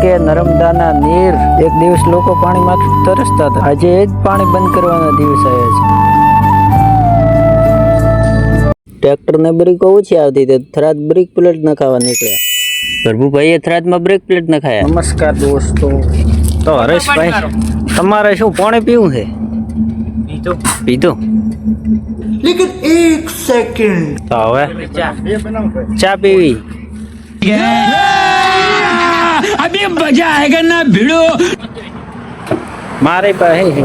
કે નર્મદાના નીર એક દિવસ લોકો પાણી માટે તરસતા હતા. આજે એ જ પાણી બંધ કરવાના દિવસ આવ્યા છે. ટ્રેક્ટરને બ્રેકો ઓછી આવતી હતી, થરાદ બ્રેક પ્લેટ નખાવા નીકળ્યા. પ્રભુભાઈએ થરાદમાં બ્રેક પ્લેટ નખાયા. નમસ્કાર દોસ્તો. તો હરેશભાઈ, તમારે શું પાણી પીવું છે? પીધું. લેકિન એક સેકન્ડ. તો હવે ચા પીવી. અભી મજા આયેગા ના ભીડો. મારે પાસે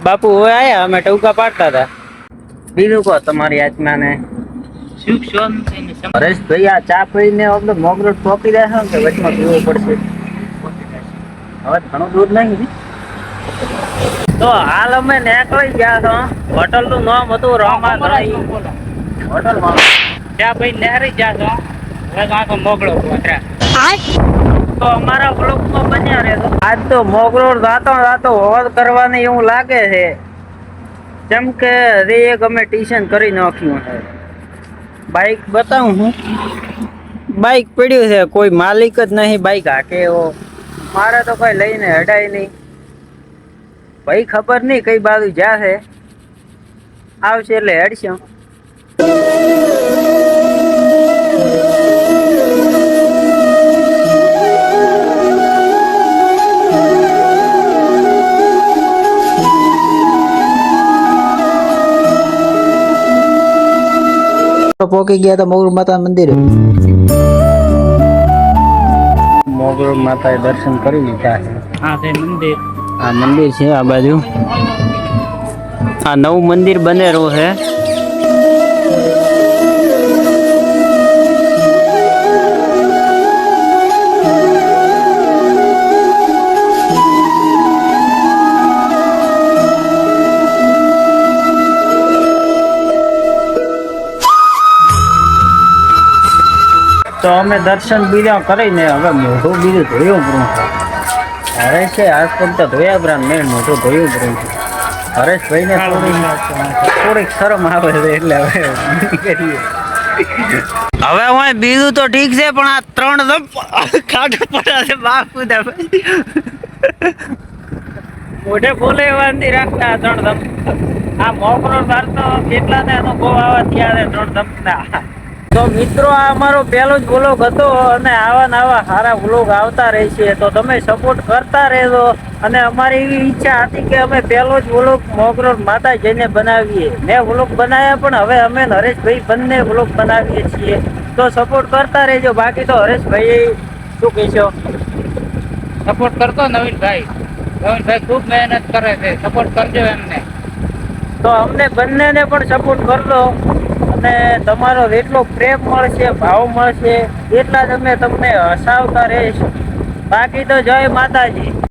બાપુ હવે આયા, અમે ટૂંકા પાડતા હતા. બીજું કહો તમારી આત્માને. હરેશભાઈ, આ ચા પીને આપણે મોગરો ઠોકી દેશો કે વચમાં પીવું પડશે? હવે ઘણું દૂર નહીં. તો હાલ અમે નીકળી ગયા છો. હોટલ નું નામ હતું રામાધણી હોટલમાં. ત્યાં ભાઈ નહેરી ગયા છો. હવે મોગરો તો અમારા બ્લોકમાં બન્યા રહેતો. આજ તો મોગરો રાતો રાતો હોદ કરવાની એવું લાગે છે. જેમ કે હજી એક અમે ટ્યુશન કરી નાખ્યું છે. બાઈક બતાવું હું. બાઈક પડ્યું છે, કોઈ માલિક જ નહીં બાઈક હાકે એવો. મારે તો કોઈ લઈને હટાય નહીં. ભાઈ ખબર નહીં કઈ બાજુ જાશે. આવશે એટલે હેડશું. પોકી ગયા હતા મોગલ માતા મંદિરે. મોગલ માતાએ દર્શન કરી લીધા છે. હા તે મંદિર, આ મંદિર છે આ બાજુ. આ નવું મંદિર બનેલું છે. તો અમે દર્શન બીજા કરીને હવે મોઢું બીજું ધોયું પૂરું. હરેશ છે આજકાલ તો ધોયા બ્રાન મેં મોઢું ધોયું પૂરું. હરેશભાઈને થોડીક શરમ આવે છે એટલે હવે કરીએ. હવે હું બીજું તો ઠીક છે, પણ આ 3 દમ કાઢ પડ્યા છે બાપુ. મોઢે બોલે એવા નથી રાખતા 3 દમ. આ મોકરો તાર તો કેટલા ને અનુભવ આવા થયા છે 3 દમ ના. તો મિત્રો, આ અમારો પહેલો જ વ્લોગ હતો અને આવા નવા સારા વ્લોગ આવતા રહેશે. તો તમે સપોર્ટ કરતા રહેજો. અને અમારી એવી ઈચ્છા હતી કે અમે પહેલો જ વ્લોગ મોગરો માતા જઈને બનાવીએ. મેં વ્લોગ બનાવ્યા, પણ હવે અમે હરેશભાઈ બંને વ્લોગ બનાવીએ છીએ. તો સપોર્ટ કરતા રહેજો. બાકી તો હરેશભાઈ શું કહેશો? સપોર્ટ કરતો નવીનભાઈ. નવીનભાઈ ખૂબ મહેનત કરે છે, સપોર્ટ કરજો એમને. તો અમને બંનેને પણ સપોર્ટ કરજો. અને તમારો જેટલો પ્રેમ મળશે, ભાવ મળશે, એટલા જ અમે તમને હસાવતા રહીશું. બાકી તો જય માતાજી.